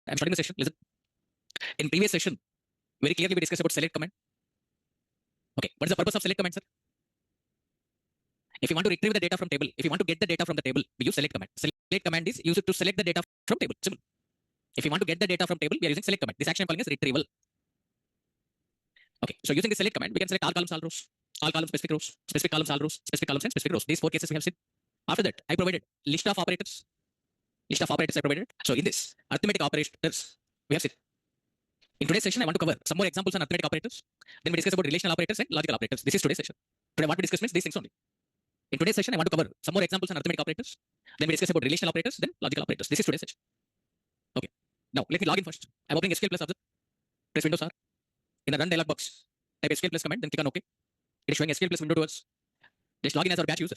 I'm starting the session. Listen. In previous session, very clearly we discussed about select command. Okay, what is the purpose of select command, sir? If you want to retrieve the data from table, if you want to get the data from the table, we use select command. Select command is used to select the data from table. Simple. If you want to get the data from table, we are using select command. This action I'm calling as retrieval. Okay, so using the select command, we can select all columns, all rows, all columns, specific columns, all rows, specific columns, and specific rows. These four cases we have seen. After that, I provided list of operators. List of operators I provided. So in this arithmetic operators, we have seen. In today's session, I want to cover some more examples on arithmetic operators. Then we discuss about relational operators and logical operators. This is today's session. Today, what we discuss means these things only. In today's session, I want to cover some more examples on arithmetic operators. Then we discuss about relational operators, then logical operators. This is today's session. Okay. Now, let me log in first. I'm opening SQL Plus Object. Press Windows R. In the Run dialog box, type SQL Plus command, then click on OK. It is showing SQL Plus window to us. Just log in as our batch user.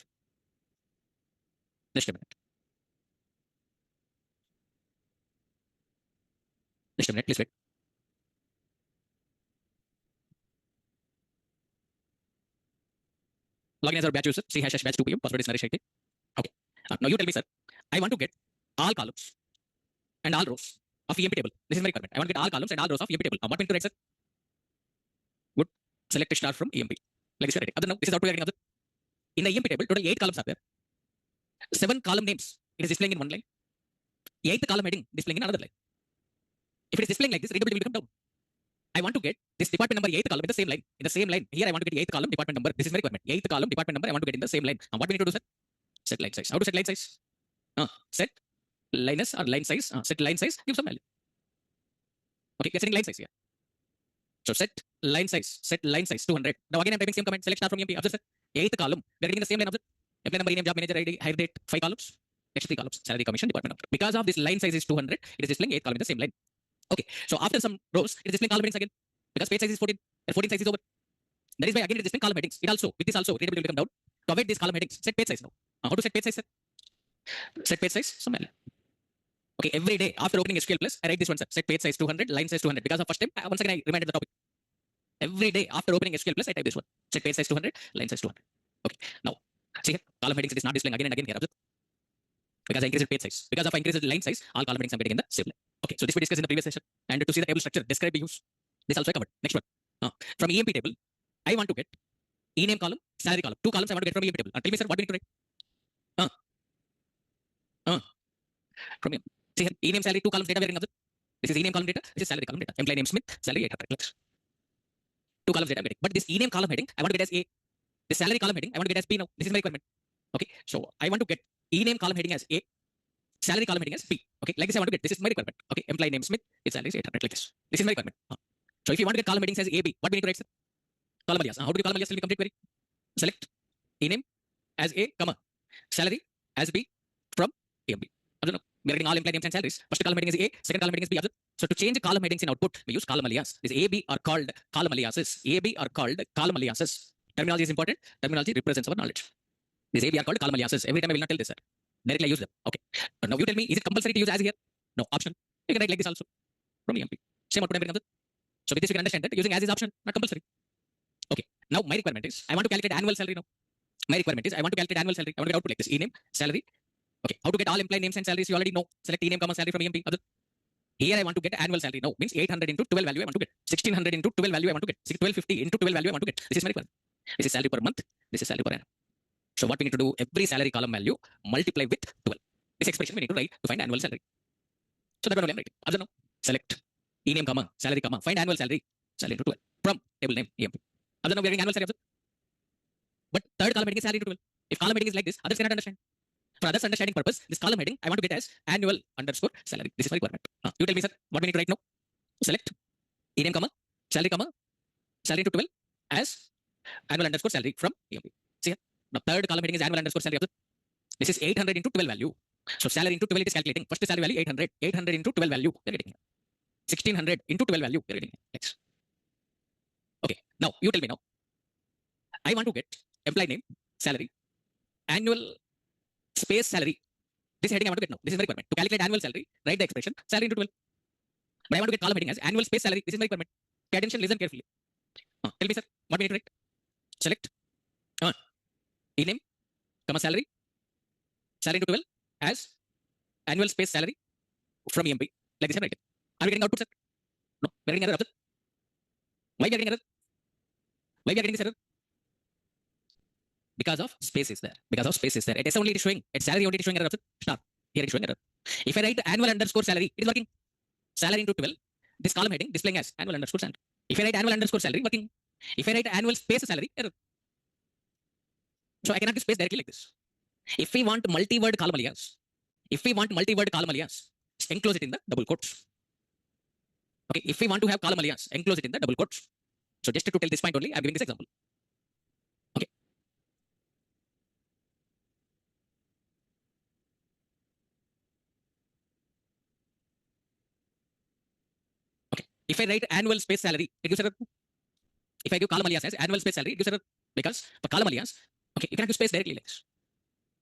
Just a minute. Just a minute, please wait. Login as our batch user. C #batch 2 pm. Password is Naresh IT. Okay. Now you tell me, sir. I want to get all columns and all rows of EMP table. This is my requirement. I want to get all columns and all rows of EMP table. What we need to write, sir? Good. Select star from EMP. Like this, right? Now, this is how to writing. In the EMP table, total 8 columns are there. 7 column names. It is displaying in one line. 8th column heading displaying in another line. If it is displaying like this, readability will come down. I want to get this department number 8th column in the same line. In the same line. Here I want to get 8th column department number. This is my requirement. 8th column department number I want to get in the same line. And what we need to do, sir? Set line size. How to set line size? Set linus or line size. Set line size. Give some value. Okay, we are setting line size here. So set line size. Set line size 200. Now again I'm typing same command. Select star from EMP. Observe, sir. 8th column. We are getting in the same line. Observe. Employee number, name, job, manager ID, hire date, 5 columns. Next 3 columns. Salary, commission, department number. Because of this line size is 200, it is displaying 8th column in the same line. Okay. So after some rows, it is displaying column headings again. Because page size is 14. 14 size is over. That is why again it is displaying column headings. It also, with this also, readability will come down. To avoid these column headings, set page size now. How to set page size, sir? Set page size, some value. Okay, every day after opening SQL Plus, I write this one, sir. Set page size 200, line size 200. Because of first time, once again I reminded the topic. Every day after opening SQL Plus, I type this one. Set page size 200, line size 200. Okay. Now, see here, column headings it is not displaying again and again here. Because I increased page size. Because of I increased line size, all column headings I'm getting in the same line. Okay, so this we discussed in the previous session. And to see the table structure, describe the use. This also I covered. Next one. From EMP table, I want to get ename column, salary column. 2 columns I want to get from EMP table. Tell me, sir, what we need to write? From here. See here, ename salary, 2 columns data we are getting. This is ename column data. This is salary column data. Employee name Smith, salary 800. 2 columns data I'm getting. But this ename column heading, I want to get as A. The salary column heading, I want to get as B now. This is my requirement. Okay, so I want to get ename column heading as A, salary column heading as B. Okay, like this I want to get. This is my requirement. Okay, employee name Smith, its salary is 800 like this. This is my requirement. So if you want to get column headings as A, B, what we need to write, sir? Column alias. How do you column alias? Tell me complete query. Select ename as A, comma, salary as B from A and B. We are getting all employee names and salaries. First column heading is A, second column heading is B. So to change column headings in output, we use column alias. This A, B are called column aliases. A, B are called column aliases. Terminology is important. Terminology represents our knowledge. These A, B are called column aliases. Every time I will not tell this, sir. Directly I use them. Okay. Now you tell me, is it compulsory to use as here? No, optional. You can write like this also from EMP. Same output I'm getting. So with this you can understand that using as is optional, not compulsory. Okay. Now my requirement is I want to calculate annual salary now. My requirement is I want to calculate annual salary. I want to get output like this. Ename, salary. Okay. How to get all employee names and salaries? You already know. Select ename, comma, salary from EMP. Here I want to get annual salary. No, means 800 into 12 value I want to get. 1600 into 12 value I want to get. 1250 into 12 value I want to get. This is my requirement. This is salary per month. This is salary per annum. So what we need to do, every salary column value multiply with 12. This expression we need to write to find annual salary. So that one only I'm writing. Other no. Select ename, comma, salary, comma, find annual salary. Salary into 12 from table name EMP. Other now we are getting annual salary. But third column heading is salary into 12. If column heading is like this, others cannot understand. For others understanding purpose, this column heading I want to get as annual underscore salary. This is my requirement. You tell me, sir, what we need to write now? Select ename, comma, salary, comma, salary into 12 as annual underscore salary from EMP. See here. Now third column heading is annual underscore salary. This is 800 into 12 value. So salary into 12 it is calculating. First salary value 800. 800 into 12 value we are getting here. 1600 into 12 value we are getting here. Next. Okay. Now you tell me now. I want to get employee name, salary, annual space salary. This heading I want to get now. This is my requirement. To calculate annual salary, write the expression salary into 12. But I want to get column heading as annual space salary. This is my requirement. Pay attention, listen carefully. Tell me, sir, what we need to write? Select ename, comma, salary, salary into 12 as annual space salary from EMP. Like this I write it. Are we getting output, sir? No. We are getting error, observe. Why we are getting error? Why we are getting this error? Because of space is there. Because of space is there. It is only showing. It's salary only showing error, observe. Star. Here it is showing error. If I write annual underscore salary, it is working. Salary into 12. This column heading displaying as annual underscore salary. If I write annual underscore salary, working. If I write annual space salary, error. So I cannot give space directly like this. If we want multi-word column alias, enclose it in the double quotes. Okay, if we want to have column alias, enclose it in the double quotes. So just to tell this point only, I'm giving this example. Okay. Okay. If I write annual space salary, it gives error. If I give column alias as annual space salary, it gives error because for column alias, okay, you cannot give space directly like this.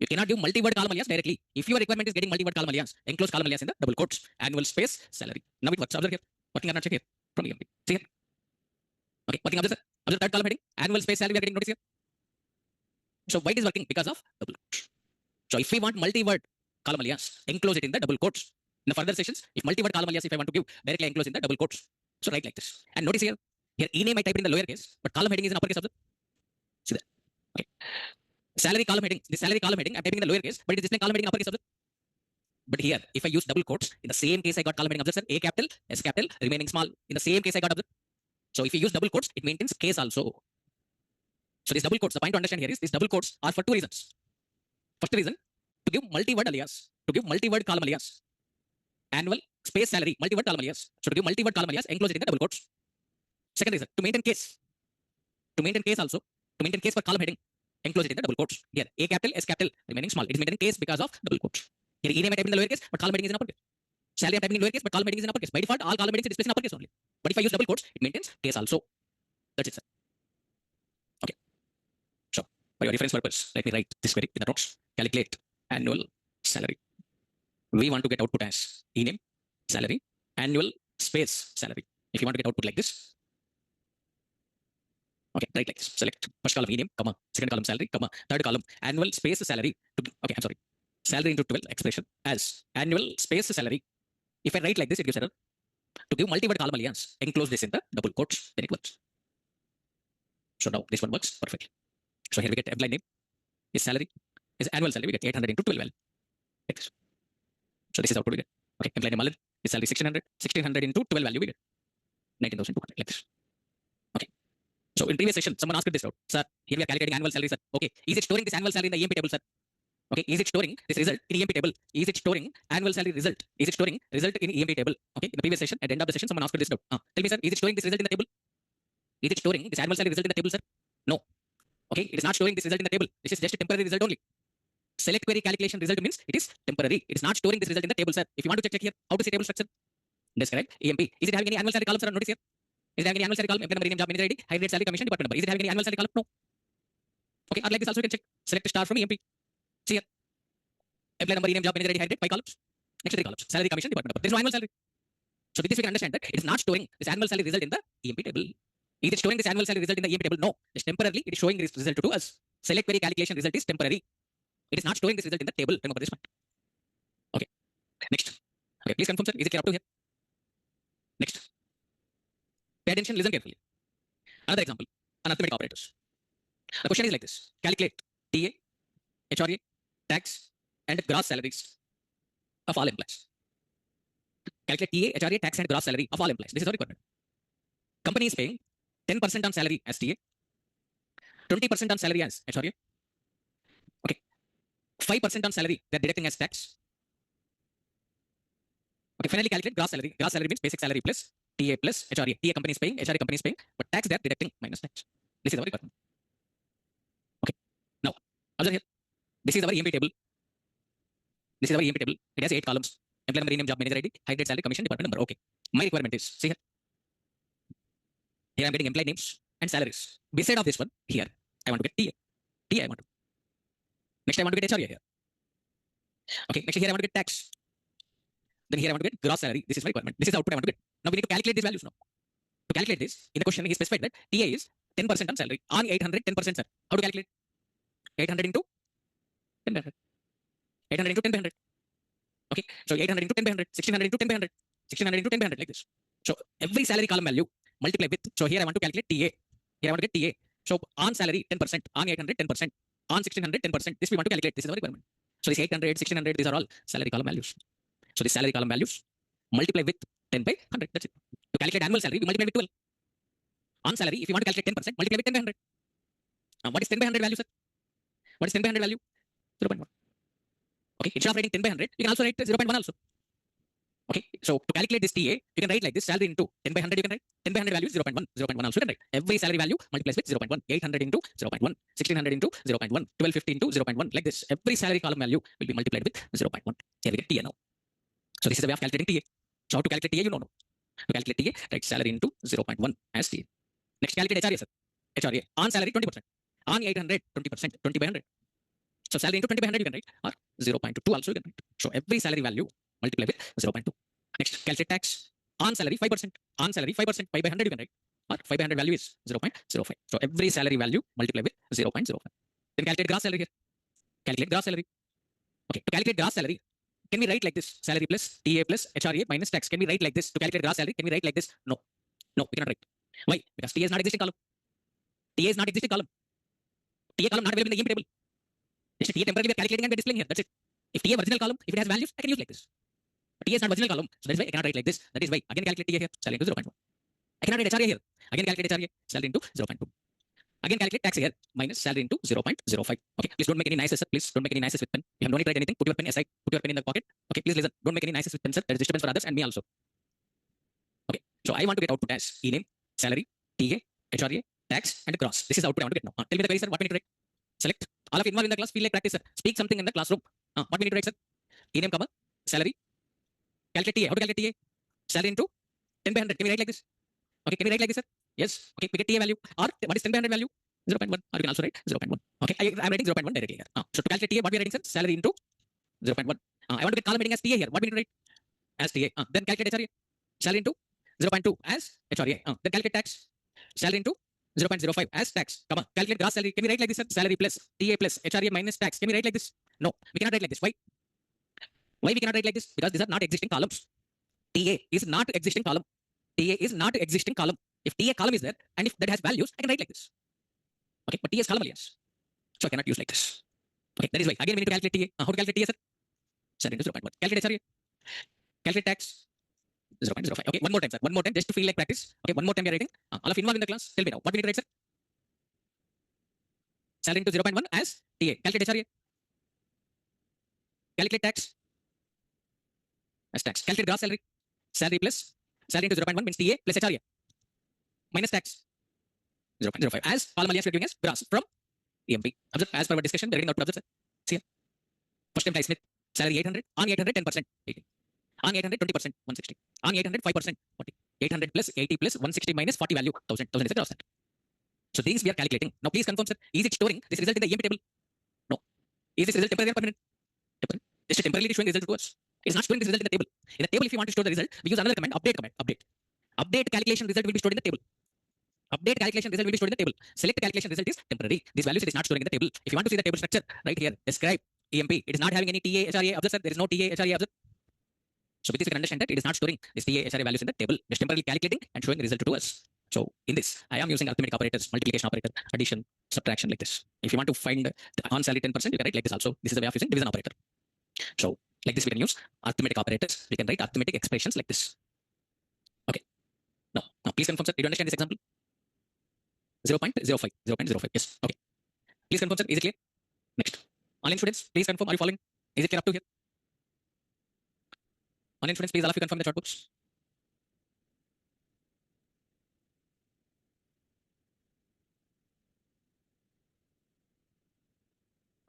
You cannot give multi-word column alias directly. If your requirement is getting multi-word column alias, enclose column alias in the double quotes, annual space salary. Now it works. Observe here. Working or not, check here from EMP. See here. Okay, working. Observe, sir. Observe third column heading. Annual space salary we are getting notice here. So why it is working? Because of double quotes. So if we want multi-word column alias, enclose it in the double quotes. In the further sessions, if multi-word column alias, if I want to give, directly enclose in the double quotes. So write like this. And notice here, ename I type in the lower case, but column heading is in upper case. Observe. See that. Okay. Salary column heading. This salary column heading, I'm typing in the lower case, but it is displaying column heading in upper case. Observe. But here, if I use double quotes, in the same case I got column heading. Observe, sir. A capital, S capital, remaining small. In the same case I got. Observe. So if you use double quotes, it maintains case also. So these double quotes, the point to understand here is these double quotes are for two reasons. First reason, to give multi-word alias, to give multi-word column alias, annual space salary, multi-word column alias. So to give multi-word column alias, enclose it in the double quotes. Second reason, to maintain case. To maintain case also, to maintain case for column heading, enclose it in the double quotes. Here, A capital, S capital, remaining small. It is maintaining case because of double quotes. Here, ename I type in the lower case, but column heading is in upper case. Salary I'm typing in lower case, but column heading is in upper case. By default, all column headings are displayed in upper case only. But if I use double quotes, it maintains case also. That's it, sir. Okay. So, for your reference purpose, let me write this query in the notes. Calculate annual salary. We want to get output as ename, salary, annual space salary. If you want to get output like this, okay, write like this. Select first column ename, comma, second column salary, comma, third column annual space salary. Okay, I'm sorry. Salary into 12 expression as annual space salary. If I write like this, it gives error. To give multi-word column alias, enclose this in the double quotes, then it works. So now this one works perfectly. So here we get employee name, his salary, his annual salary, we get 800 into 12 value. Like this. So this is output we get. Okay, employee name Malan, his salary 1600, 1600 into 12 value we get 19,200 like this. Okay. So in previous session, someone asked this out. Sir, here we are calculating annual salary, sir. Okay, is it storing this annual salary in the EMP table, sir? Okay, is it storing this result in EMP table? Is it storing annual salary result? Is it storing result in EMP table? Okay, in the previous session, at the end of the session, someone asked this out. Tell me, sir, is it storing this result in the table? Is it storing this annual salary result in the table, sir? No. Okay, it is not storing this result in the table. This is just a temporary result only. Select query calculation result means it is temporary. It is not storing this result in the table, sir. If you want to check here, how to see table structure? That's correct. EMP. Is it having any annual salary column, sir? Notice here. Is it having any annual salary column? Employee number, name, job, manager ID, high rate salary, commission, department number. Is it having any annual salary column? No. Okay, or like this also you can check. Select star from EMP. See here. Employee number, name, job, manager ID, high rate, 5 columns. Next 3 columns. Salary, commission, department number. There is no annual salary. So with this we can understand that it is not storing this annual salary result in the EMP table. Is it storing this annual salary result in the EMP table? No. It's temporarily it is showing this result to us. Select query calculation result is temporary. It is not storing this result in the table. Remember this one. Okay. Next. Okay, please confirm, sir. Is it clear up to here? Next. Pay attention, listen carefully. Another example. Arithmetic operators. The question is like this. Calculate TA, HRA, tax, and gross salaries of all employees. Calculate TA, HRA, tax, and gross salary of all employees. This is our requirement. Company is paying 10% on salary as TA, 20% on salary as HRA. Okay. 5% on salary they're deducting as tax. Okay, finally calculate gross salary. Gross salary means basic salary plus TA plus HRA. TA company is paying, HRA company is paying, but tax they're deducting minus tax. This is our requirement. Okay. Now, observe here. This is our EMP table. This is our EMP table. It has 8 columns. Employee number, name, job, manager ID, high rate salary, commission, department number. Okay. My requirement is, see here. Here I'm getting employee names and salaries. Beside of this one, here, I want to get TA. TA I want to. Next I want to get HRA here. Okay, next here I want to get tax. Then here I want to get gross salary. This is my requirement. This is the output I want to get. Now we need to calculate these values now. To calculate this, in the question he specified that TA is 10% on salary. On 800, 10%, sir. How to calculate? 800 into 10%. 800 into 10%. Okay, so 800 into 10%, 1600 into 10%. 1600 into 10 by 100 like this. So every salary column value multiply with. So here I want to calculate TA. Here I want to get TA. So on salary 10%, on 800 10%, on 1600 10%. This we want to calculate. This is our requirement. So this 800, 1600, these are all salary column values. So the salary column values multiply with 10 by 100. That's it. To calculate annual salary, we multiply with 12. On salary, if you want to calculate 10%, multiply with 10 by 100. What is 10 by 100 value, sir? What is 10 by 100 value? 0.1. Okay, instead of writing 10 by 100, you can also write 0.1 also. Okay, so to calculate this TA, you can write like this: salary into 10 by 100, you can write 10 by 100 value is 0.1, 0.1 also you can write. Every salary value multiplies with 0.1, 800 into 0.1, 1600 into 0.1, 1250 into 0.1, like this. Every salary column value will be multiplied with 0.1. Here we get TA now. So this is the way of calculating TA. So how to calculate TA, you know. To calculate TA, write salary into 0.1 as TA. Next, calculate HRA, sir. HRA on salary 20%, on 800 20%, 20 by 100. So salary into 20 by 100 you can write, or 0.2 also you can write. So every salary value multiply with 0.2. Next, calculate tax on salary 5%, on salary 5%, 5 by 100 you can write, or 5 by 100 value is 0.05. So every salary value multiply with 0.05. Then calculate gross salary here. Calculate gross salary. Okay, to calculate gross salary, can we write like this: salary plus TA plus HRA minus tax? Can we write like this to calculate gross salary? Can we write like this? No, no, we cannot write. Why? Because TA is not existing column. TA is not existing column. TA column not available in the EMP table. Just TA temporarily we are calculating and we are displaying here. That's it. If TA original column, if it has values, I can use like this. But TA is not original column, so that is why I cannot write like this. That is why again calculate TA here, salary into 0.1. I cannot write HRA here. Again calculate HRA, salary into 0.2. Again calculate tax here, minus salary into 0.05. Okay, please don't make any noises, sir. Please don't make any noises with pen. You have no need to write anything. Put your pen aside. Put your pen in the pocket. Okay, please listen. Don't make any noises with pen, sir. There is disturbance for others and me also. Okay, so I want to get output as e-name, salary, TA, HRA, tax, and gross. This is the output I want to get now. Tell me the query, sir. What we need to write? Select. All of you involved in the class feel like practice, sir. Speak something in the classroom. What we need to write, sir? E-name, comma, salary. Calculate TA. How to calculate TA? Salary into 10 by 100. Can we write like this? Okay, can we write like this, sir? Yes. Okay, we get TA value. Or what is 10 by 100 value? 0.1. Or you can also write 0.1. Okay, I'm writing 0.1 directly here. So to calculate TA, what we are writing, sir? Salary into 0.1. I want to get column heading as TA here. What we need to write? As TA. Then calculate HRA. Salary into 0.2 as HRA. Then calculate tax. Salary into 0.05 as tax. Come on. Calculate gross salary. Can we write like this, sir? Salary plus TA plus HRA minus tax. Can we write like this? No, we cannot write like this. Why? Why we cannot write like this? Because these are not existing columns. TA is not existing column. TA is not existing column. If TA column is there and if that has values, I can write like this. Okay, but TA is column alias. So I cannot use like this. Okay, that is why. Again, we need to calculate TA. How to calculate TA, sir? Salary into 0.1. Calculate HRA. Calculate tax. 0.05. Okay, one more time, sir. One more time, just to feel like practice. Okay, one more time we are writing. All of you involved in the class, tell me now. What we need to write, sir? Salary into 0.1 as TA. Calculate HRA. Calculate tax as tax. Calculate gross salary. Salary plus salary into 0.1 means TA plus HRA minus tax 0.05 as column alias we are doing as gross from EMP. Observe, as per our discussion, we are getting output. Observe, sir. See here. First time Smith. Salary 800. On 800, 10%. 80. On 800, 20%. 160. On 800, 5%. 40. 800 plus 80 plus 160 minus 40 value. 1000. 1000 is the gross. So these we are calculating. Now please confirm, sir. Is it storing this result in the EMP table? No. Is this result temporary or permanent? Temporary. Just temporarily showing the result to us. It's not storing this result in the table. In the table, if you want to store the result, we use another command, update command. Update. Update calculation result will be stored in the table. Update calculation result will be stored in the table. Select calculation result is temporary. These values it is not storing in the table. If you want to see the table structure, right here, describe EMP. It is not having any TA, HRA. Observe, sir. There is no TA, HRA. Observe. So with this, you can understand that it is not storing this TA, HRA values in the table. Just temporarily calculating and showing the result to us. So in this, I am using arithmetic operators, multiplication operator, addition, subtraction like this. If you want to find the on salary 10%, you can write like this also. This is the way of using division operator. So like this, we can use arithmetic operators. We can write arithmetic expressions like this. Okay. Now please confirm, sir. Did you understand this example? 0.05. 0.05. Yes. Okay. Please confirm, sir. Is it clear? Next. Online students, please confirm. Are you following? Is it clear up to here? Online students, please all of you confirm the short books.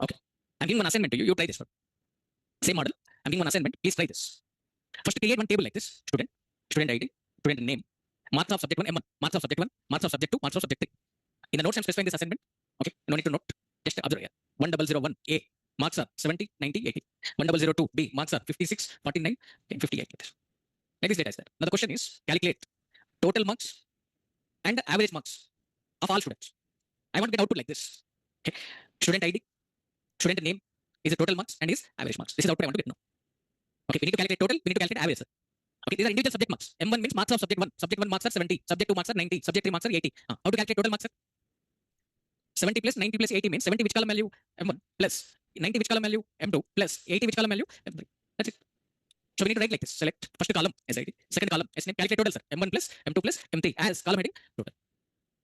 Okay. I'm giving one assignment to you. You try this one. Same model. I'm giving one assignment. Please try this. First, create one table like this. Student, student ID, student name, marks of subject 1, M1, marks of subject 1, marks of subject 2, marks of subject 3. In the notes, I'm specifying this assignment. Okay. No need to note. Just observe here. 1001 A. Marks are 70, 90, 80. 1002 B. Marks are 56, 49, and 58. Like this. Like this data is there. Now the question is calculate total marks and average marks of all students. I want to get output like this. Okay. Student ID, student name is the total marks and is average marks. This is output I want to get now. Okay, we need to calculate total, we need to calculate average. Okay, these are individual subject marks. M1 means marks of subject 1. Subject 1 marks are 70. Subject 2 marks are 90. Subject 3 marks are 80. How to calculate total marks? 70 plus 90 plus 80 means 70 which column value? M1 plus 90 which column value? M2 plus 80 which column value? M3. That's it. So we need to write like this. Select first column SID, second column SName, calculate total, sir. M1 plus M2 plus M3 as column heading total.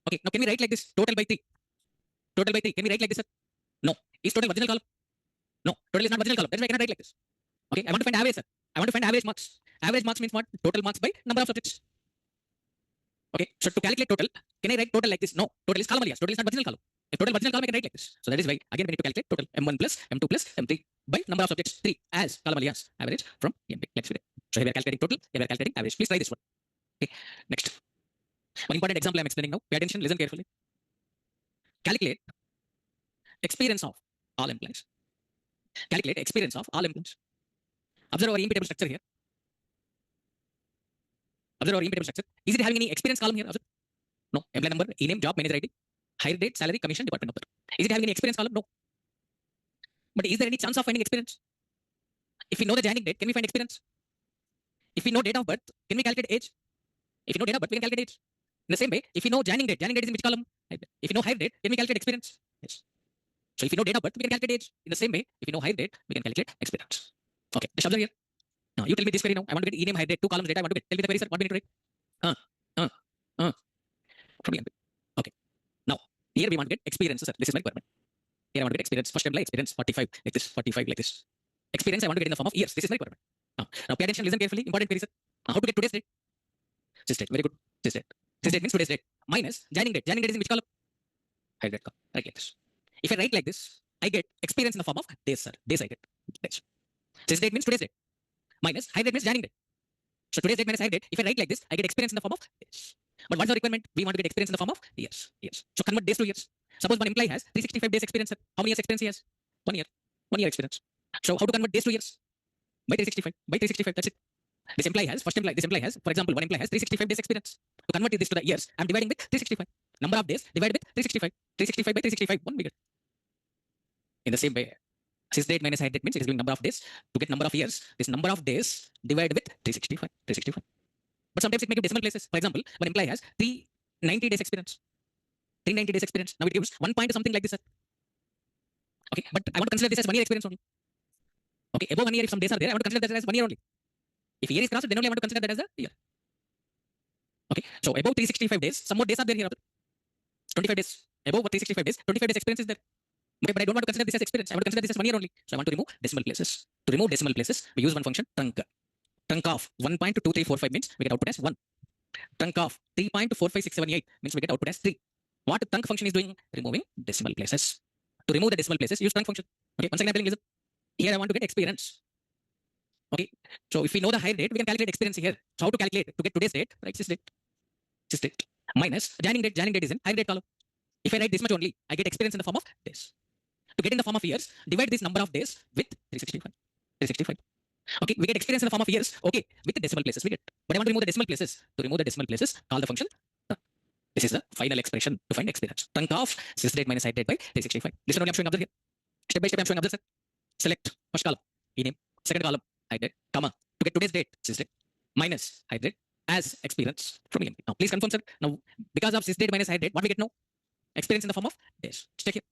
Okay, now can we write like this? Total by 3. Total by 3. Can we write like this, sir? No. Is total original column? No. Total is not original column. That's why I cannot write like this. Okay, I want to find average, sir. I want to find average marks. Average marks means what? Total marks by number of subjects. Okay, so to calculate total, can I write total like this? No. Total is column alias. Total is not original column. If total original column, I can write like this. So that is why again we need to calculate total M1 plus M2 plus M3 by number of subjects 3 as column alias average from MP. Let's do it. So here we are calculating total, here we are calculating average. Please try this one. Okay, next. One important example I'm explaining now. Pay attention, listen carefully. Calculate experience of all employees. Calculate experience of all employees. Observe our EMP table structure here. Observe our EMP table structure. Is it having any experience column here? Observe. No. Employee number, e-name, job, manager ID, hire date, salary, commission, department number. Is it having any experience column? No. But is there any chance of finding experience? If we know the joining date, can we find experience? If we know date of birth, can we calculate age? If we know date of birth, we can calculate age. In the same way, if we know joining date is in which column? If we know hire date, can we calculate experience? Yes. So if we know date of birth, we can calculate age. In the same way, if we know hire date, we can calculate experience. Okay, just observe here. Now you tell me this query now. I want to get e-name, hire date, 2 columns data. I want to get. Tell me the query, sir. What we need to write? From the okay. Now here we want to get experience, sir. This is my requirement. Here I want to get experience. First employee experience 45 like this, 45 like this. Experience I want to get in the form of years. This is my requirement. Now pay attention, listen carefully. Important query, sir. How to get today's date? This date. Very good. This date. This date means today's date minus joining date. Joining date is in which column? Hire date column. Right like this. If I write like this, I get experience in the form of days, sir. Days I get. Days. This date means today's date minus hire date means joining date. So today's date minus hire date. If I write like this, I get experience in the form of days. But what's the requirement? We want to get experience in the form of years. Years. So convert days to years. Suppose one employee has 365 days experience, sir. How many years experience he has? 1 year. 1 year experience. So how to convert days to years? By 365. By 365. That's it. This employee has, for example, one employee has 365 days experience. To convert this to the years, I'm dividing with 365. Number of days divided with 365. 365 by 365. 1 we get. In the same way, sys date minus hire date means it is giving number of days. To get number of years, this number of days divided with 365. 365. But sometimes it may give decimal places. For example, one employee has 390 days experience. 390 days experience. Now it gives 1 point or something like this, sir. Okay, but I want to consider this as 1 year experience only. Okay, above 1 year, if some days are there, I want to consider that as 1 year only. If year is crossed, then only I want to consider that as a year. Okay, so above 365 days, some more days are there here. 25 days. Above 365 days, 25 days experience is there. Okay, but I don't want to consider this as experience. I want to consider this as 1 year only. So I want to remove decimal places. To remove decimal places, we use one function, trunc. Trunc of 1.2345 means we get output as 1. Trunc of 3.45678 means we get output as 3. What trunc function is doing? Removing decimal places. To remove the decimal places, use trunc function. Okay, once again I'm telling you, here I want to get experience. Okay, so if we know the hire date, we can calculate experience here. So how to calculate? To get today's date, write this date. This date. Minus joining date. Joining date is in hire date column. If I write this much only, I get experience in the form of days. To get in the form of years, divide this number of days with 365. 365. Okay, we get experience in the form of years. Okay, with the decimal places we get. But I want to remove the decimal places. To remove the decimal places, call the function. This is the final expression to find experience. Trunc of sys date minus hire date by 365. Listen only, I'm showing observe here. Step by step, I'm showing observe, sir. Select first column, e-name. Second column, hire date, comma. To get today's date, sys date, minus hire date as experience from EMP. Now, please confirm, sir. Now, because of sys date minus hire date, what we get now? Experience in the form of days. Check here.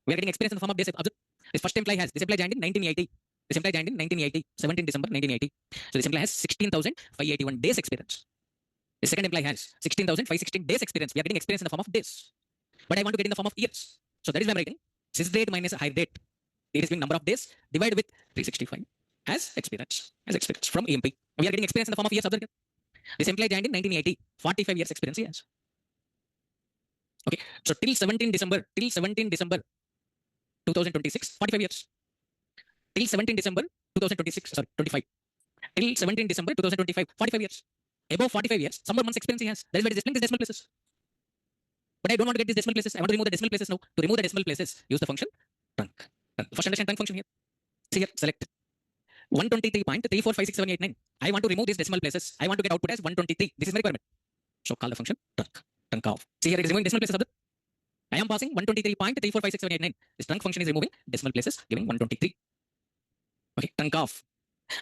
We are getting experience in the form of days. Observe. This first employee has, this employee joined in 1980. This employee joined in 1980, 17 December 1980. So this employee has 16,581 days experience. The second employee has 16,516 days experience. We are getting experience in the form of days. But I want to get in the form of years. So that is why I'm writing sys date minus hire date. It is being number of days divided with 365 as experience. As experience from EMP. We are getting experience in the form of years. Observe. This employee joined in 1980. 45 years experience he has. Okay. So till 17 December 2026, 45 years. Till 17 December 2026, sorry, 25. Till 17 December 2025, 45 years. Above 45 years, some more months experience he has. That is why it is displaying these decimal places. But I don't want to get these decimal places. I want to remove the decimal places now. To remove the decimal places, use the function trunc. First understand trunc function here. See here, select 123.3456789. I want to remove these decimal places. I want to get output as 123. This is my requirement. So call the function trunc. Trunc of. See here, it is removing decimal places. I am passing 123.3456789. This trunc function is removing decimal places, giving 123. Okay, trunc of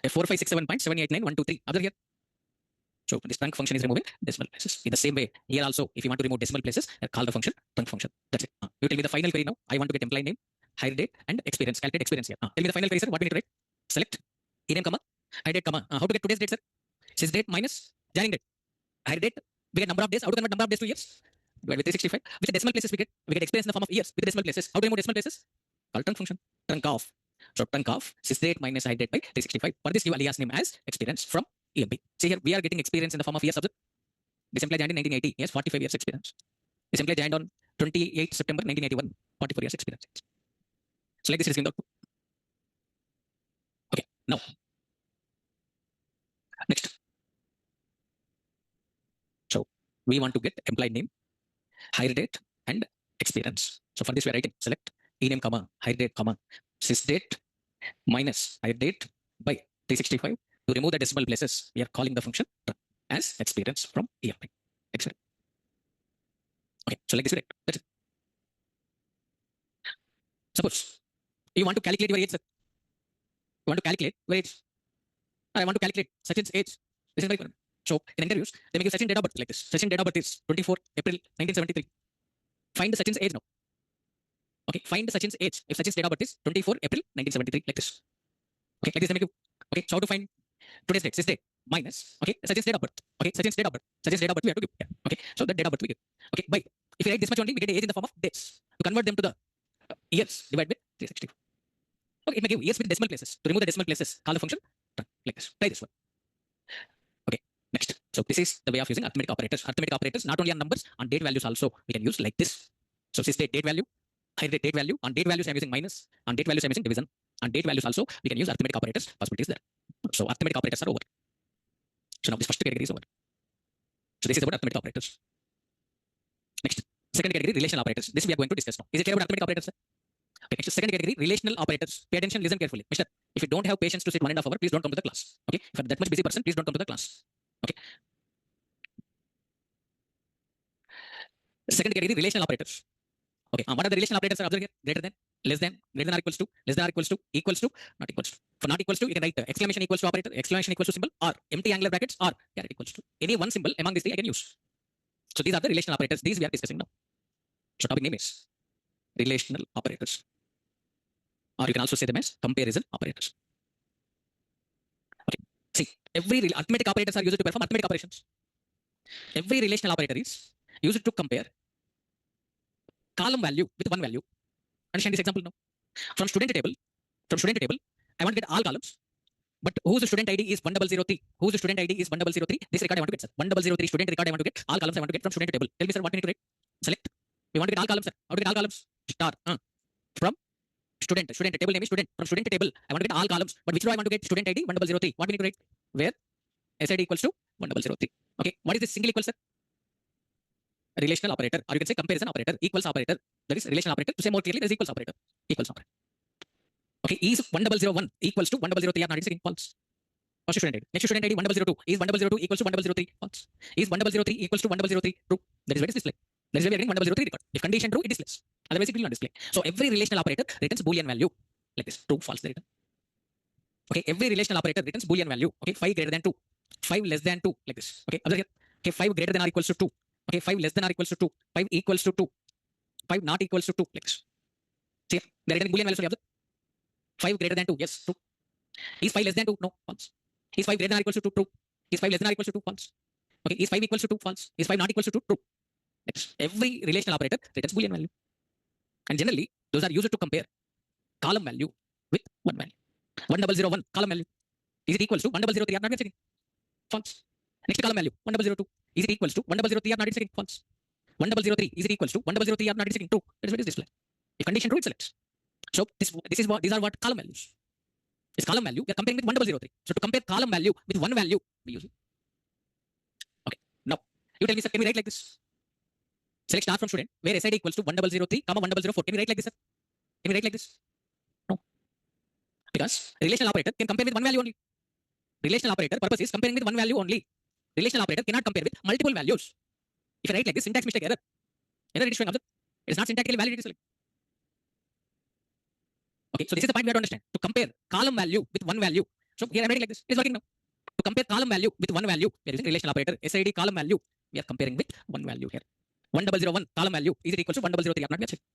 45671.789123. Other here. So this trunc function is removing decimal places. In the same way, here also, if you want to remove decimal places, call the function trunc function. That's it. You tell me the final query now. I want to get employee name, hire date, and experience. Calculate experience here. Tell me the final query, sir. What we need to write? Select ename, comma, hire date, comma. How to get today's date, sir? Sys date minus joining date. Hire date, we get number of days. How to convert number of days to years? Divide with 365. With the decimal places, we get experience in the form of years with the decimal places. How to remove decimal places? Call trunc function. Trunc off. So trunc off sys date minus hire date by 365. For this, give alias name as experience from EMP. See here, we are getting experience in the form of years. This employee joined in 1980. He has 45 years experience. This employee joined on 28 September 1981. 44 years experience. So like this is given out. Okay, now. Next. So we want to get employee name, hire date, and experience. So for this, we are writing select ename, comma, hire date, comma, sys date minus hire date by 365. To remove the decimal places, we are calling the function as experience from EMP. Excellent. Okay, so like this, right? That's it. Suppose you want to calculate your age, sir. You want to calculate your age. I want to calculate Sachin's age. This is very important. So in interviews, they make you Sachin date of birth like this. Sachin date of birth is 24 April 1973. Find the Sachin's age now. Okay, find the Sachin's age. If Sachin's date of birth is 24 April 1973, like this. Okay, like this they make you. Okay, so how to find today's date, sys date minus, okay, Sachin's date of birth. Okay, Sachin's date of birth. Sachin's date of birth we have to give. Yeah. Okay, so the date of birth we give. Okay, by if you write this much only, we get age in the form of dates. To convert them to the years, divide with 360. Okay, it may give years with decimal places. To remove the decimal places, call the function like this. Try this one. Okay, next. So this is the way of using arithmetic operators. Arithmetic operators not only on numbers, on date values also we can use like this. So sys date value, hire date value. On date values I'm using minus. On date values I'm using division. On date values also we can use arithmetic operators. Possibilities there. So arithmetic operators are over. So now this first category is over. So this is about arithmetic operators. Next, second category, relational operators. This we are going to discuss now. Is it clear about arithmetic operators, sir? Okay, next, second category, relational operators. Pay attention, listen carefully. Mister, if you don't have patience to sit 1.5 hours, please don't come to the class. Okay, if you're that much busy person, please don't come to the class. Okay. Second category, relational operators. Okay, what are the relational operators are observed here? Greater than, less than or equals to, less than or equals to, not equals to. For not equals to, you can write exclamation equals to operator, exclamation equals to symbol, or empty angular brackets, or caret equals to. Any one symbol among these three I can use. So these are the relational operators. These we are discussing now. So topic name is relational operators. Or you can also say them as comparison operators. Okay. See, every arithmetic operators are used to perform arithmetic operations. Every relational operator is used to compare column value with one value. Understand this example now? From student table, I want to get all columns. But whose student ID is 1003? Whose student ID is 1003? This record I want to get, sir. 1003 student record I want to get. All columns I want to get from student table. Tell me, sir, what we need to write? Select. We want to get all columns, sir. How to get all columns? Star. From student table name is student. From student table, I want to get all columns. But which row I want to get? Student ID 1003. What we need to write? Where SID equals to 1003. Okay. What is this single equal, sir? A relational operator, or you can say comparison operator, equals operator. That is relational operator. To say more clearly, there is equals operator. Equals operator. Okay, is 1001 equals to 1003 or not? It's false. First student ID. Next student ID 1002. Is 1002 equals to 1003? False. Is 1003 equals to 1003? True. That is where it is displayed. That is where we are getting 1003 record. If condition true, it displays. Otherwise, it will not display. So every relational operator returns Boolean value like this. True, false, they return. Okay, every relational operator returns Boolean value. Okay, 5 greater than 2. 5 less than 2 like this. Okay, observe here. Okay, 5 greater than or equals to 2. Okay, 5 less than or equals to 2. 5 equals to 2. 5 not equals to 2 like this. See here, they are returning Boolean values. So 5 greater than 2, yes, true. Is 5 less than 2? No, false. Is 5 greater than or equals to 2? True. Is 5 less than or equals to 2? False. Okay, is 5 equals to 2? False. Is 5 not equals to 2? True. Next, every relational operator returns Boolean value. And generally, those are used to compare column value with one value. 1001 column value. Is it equals to 1003 or not? Second. False. Next column value 1002. Is it equals to 1003 or not? Second. False. 1003. Is it equals to 1003 or not? Second. True. That is what is displayed. If condition true, it selects. So these are what column values. This column value we are comparing with 1003. So to compare column value with one value, we use it. Okay. Now you tell me, sir, can we write like this? Select star from student where SID equals to 1003, 1004. Can we write like this, sir? Can we write like this? No. Because relational operator can compare with one value only. Relational operator purpose is comparing with one value only. Relational operator cannot compare with multiple values. If I write like this, syntax mistake error. Error it is showing up. It is not syntactically valid. It is like. Okay, so this is the point we have to understand. To compare column value with one value. So here I am writing like this. It is working now. To compare column value with one value, we are using relational operator. SID column value, we are comparing with one value here. 1001 column value is it equals to 1003 or not? We are checking.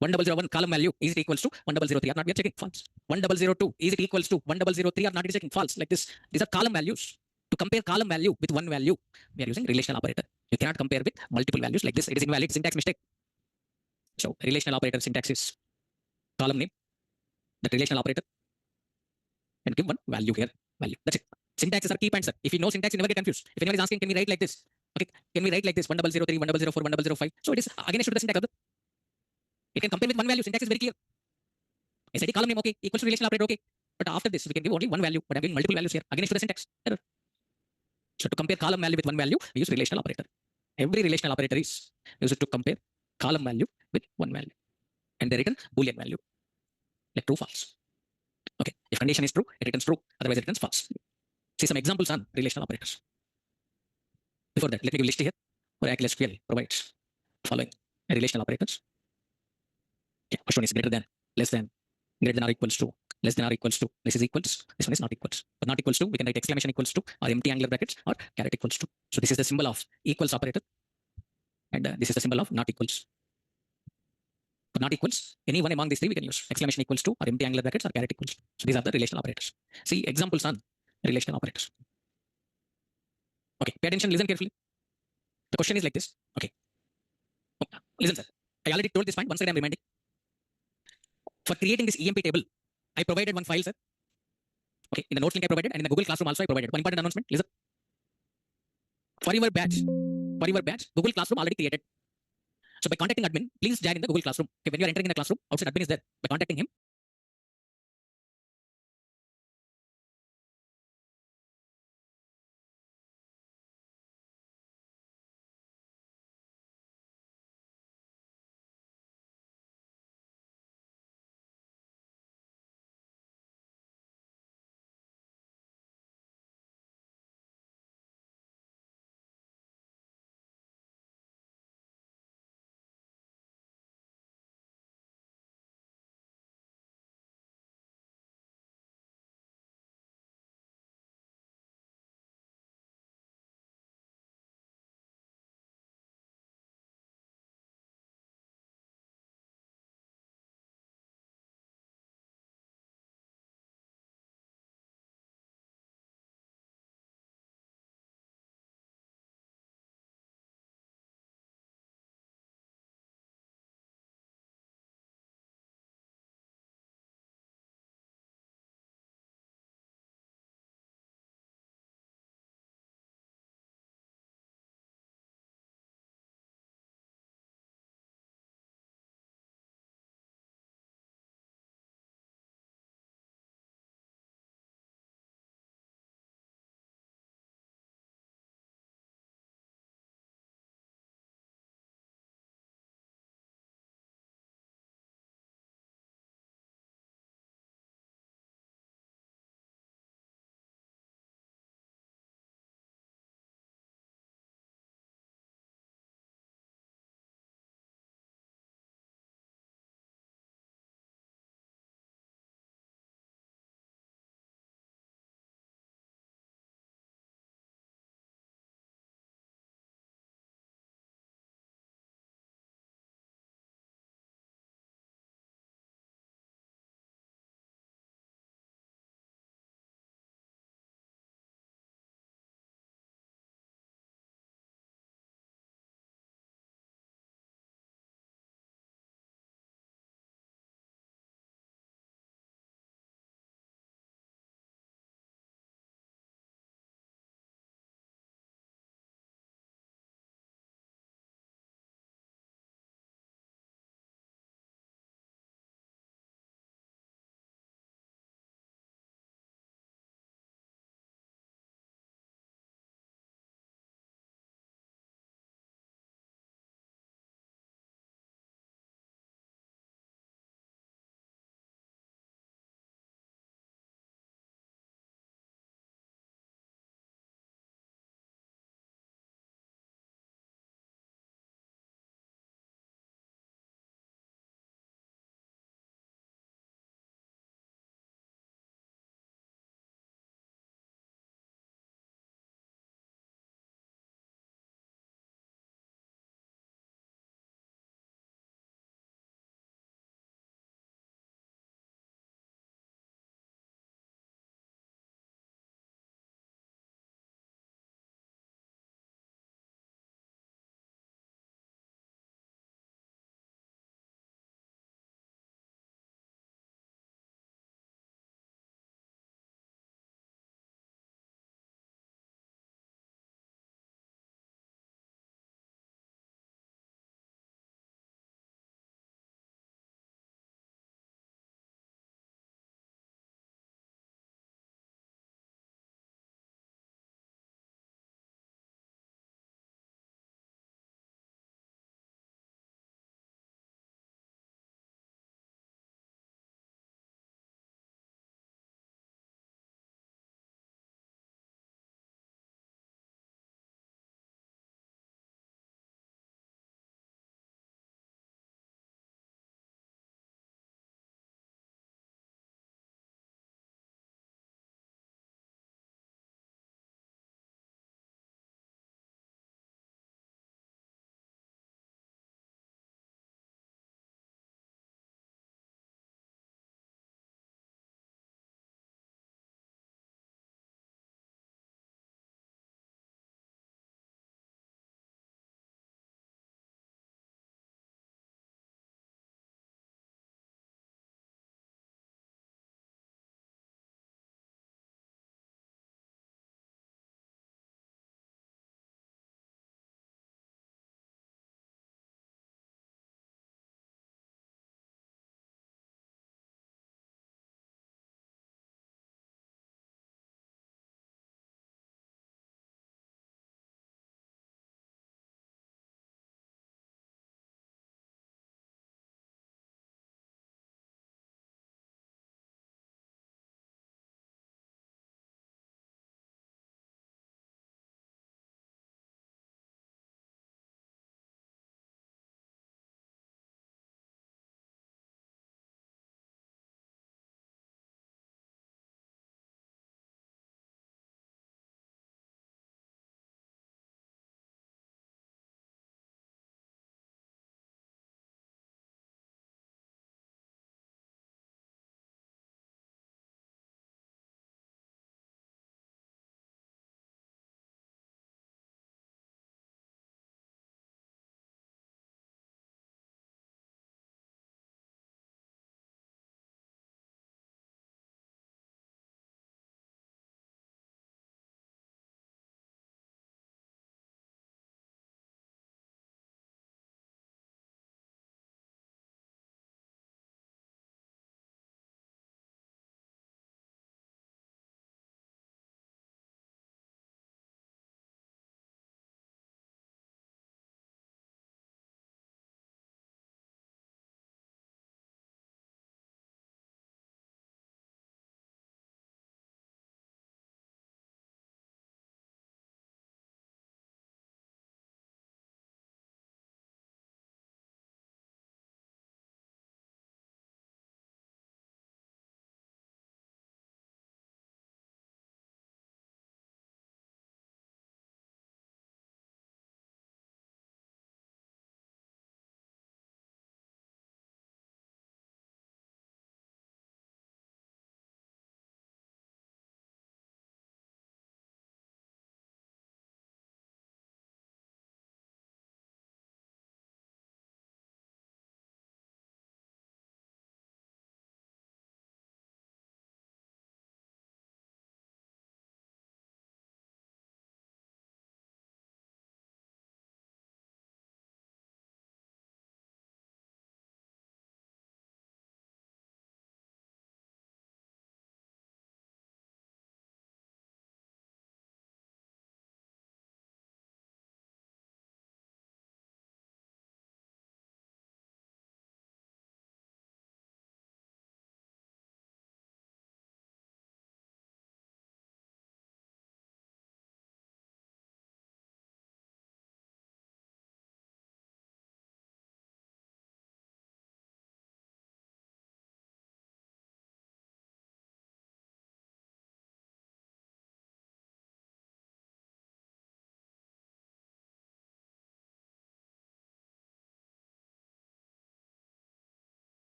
1001 column value is it equals to 1003 or not? We are checking. False. 1002 is it equals to 1003 or not? It is checking. False. Like this. These are column values. To compare column value with one value, we are using relational operator. You cannot compare with multiple values like this. It is invalid. Syntax mistake. So relational operator syntax is column name, that relational operator, and give one value here. Value. That's it. Syntaxes are key points, sir. If you know syntax, you never get confused. If anyone is asking, can we write like this? Okay, can we write like this? 1003, 1004, 1005. So it is again to the syntax of the. It can compare with one value. Syntax is very clear. SID column name, okay, equals to relational operator, okay. But after this, we can give only one value, but I'm giving multiple values here. Again to the syntax. Error. So to compare column value with one value, we use relational operator. Every relational operator is used to compare column value with one value. And they return Boolean value. Like true, false. Okay, if condition is true, it returns true, otherwise it returns false. See some examples on relational operators. Before that, let me give a list here. Oracle SQL provides following relational operators. Yeah, first one is greater than, less than, greater than or equals to, less than or equals to, this is equals, this one is not equals. But not equals to, we can write exclamation equals to, or empty angular brackets, or caret equals to. So this is the symbol of equals operator, and this is the symbol of not equals. For not equals, any one among these three we can use exclamation equals to, or empty angular brackets, or caret equals to. So these are the relational operators. See examples on relational operators. Okay, pay attention, listen carefully. The question is like this. Okay. Listen, sir. I already told this point. Once again, I'm reminding. For creating this EMP table, I provided one file, sir. Okay, in the notes link I provided, and in the Google Classroom also I provided. One important announcement. Listen. For your batch, Google Classroom already created. So by contacting admin, please join in the Google Classroom. Okay, when you are entering in the classroom, outside admin is there. By contacting him,